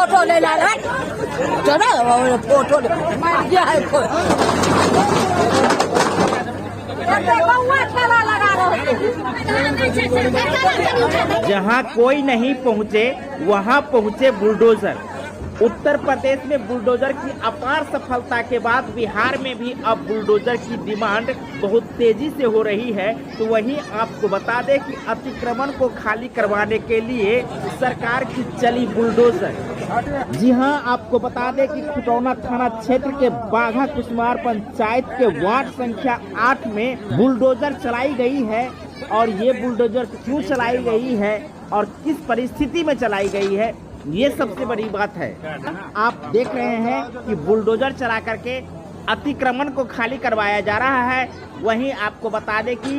Photo ले ला रहा चलो फोटो क्या है जहां कोई नहीं पहुंचे वहां पहुंचे बुलडोजर। उत्तर प्रदेश में बुलडोजर की अपार सफलता के बाद बिहार में भी अब बुलडोजर की डिमांड बहुत तेजी से हो रही है। तो वहीं आपको बता दें कि अतिक्रमण को खाली करवाने के लिए सरकार की चली बुलडोजर। जी हां, आपको बता दें कि खुटौना थाना क्षेत्र के बाघा कुसमार पंचायत के वार्ड संख्या 8 में बुलडोजर चलाई गई है। और ये बुलडोजर क्यों चलाई गई है और किस परिस्थिति में चलाई गई है, ये सबसे बड़ी बात है। आप देख रहे हैं कि बुलडोजर चला करके अतिक्रमण को खाली करवाया जा रहा है। वहीं आपको बता दें कि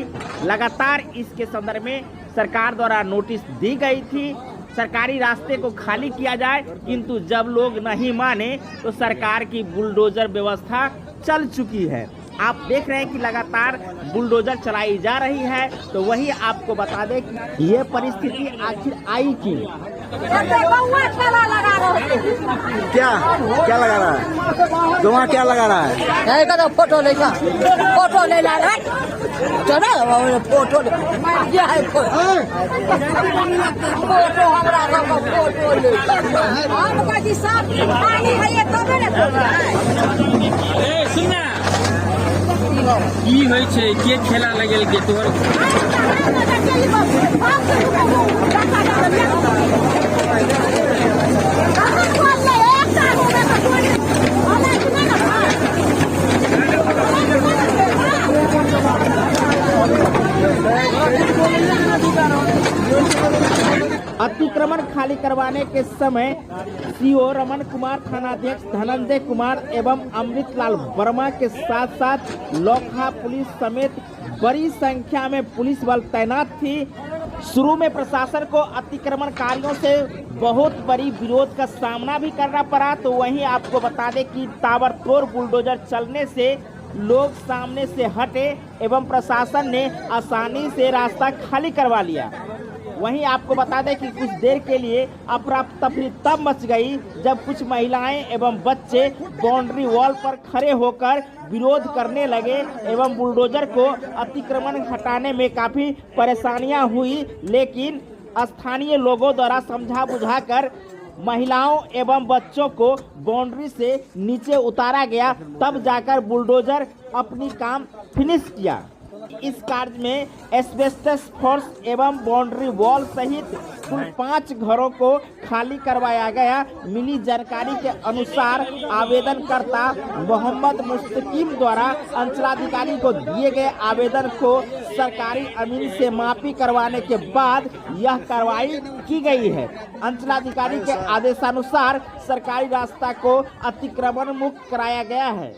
लगातार इसके संदर्भ में सरकार द्वारा नोटिस दी गई थी, सरकारी रास्ते को खाली किया जाए, किंतु जब लोग नहीं माने तो सरकार की बुलडोजर व्यवस्था चल चुकी है। आप देख रहे हैं कि लगातार बुलडोजर चलाई जा रही है। तो वही आपको बता दें कि ये परिस्थिति आखिर आई क्यों। क्या क्या लगा रहा है, धुआं क्या लगा रहा है? तो फोटो ले ला रहा चलो फोटो क्या है फोटो हमारा फोटो ले सुनना की होइ छै, के खेला लगल के तोहर अतिक्रमण खाली करवाने के समय सीओ रमन कुमार, थानाध्यक्ष धनंजय कुमार एवं अमृतलाल वर्मा के साथ साथ लोकहा पुलिस समेत बड़ी संख्या में पुलिस बल तैनात थी। शुरू में प्रशासन को अतिक्रमणकारियों से बहुत बड़ी विरोध का सामना भी करना पड़ा। तो वहीं आपको बता दें कि ताबड़तोड़ बुलडोजर चलने से लोग सामने से हटे एवं प्रशासन ने आसानी से रास्ता खाली करवा लिया। वहीं आपको बता दें कि कुछ देर के लिए अफरा तफरी तब मच गई जब कुछ महिलाएं एवं बच्चे बाउंड्री वॉल पर खड़े होकर विरोध करने लगे एवं बुलडोजर को अतिक्रमण हटाने में काफ़ी परेशानियां हुई। लेकिन स्थानीय लोगों द्वारा समझा बुझाकर महिलाओं एवं बच्चों को बाउंड्री से नीचे उतारा गया, तब जाकर बुलडोजर अपनी काम फिनिश किया। इस कार्य में एस्बेस्टस फोर्स एवं बाउंड्री वॉल सहित कुल 5 घरों को खाली करवाया गया। मिली जानकारी के अनुसार आवेदनकर्ता मोहम्मद मुस्तकीम द्वारा अंचलाधिकारी को दिए गए आवेदन को सरकारी अमीन से मापी करवाने के बाद यह कार्रवाई की गई है। अंचलाधिकारी के आदेशानुसार सरकारी रास्ता को अतिक्रमण मुक्त कराया गया है।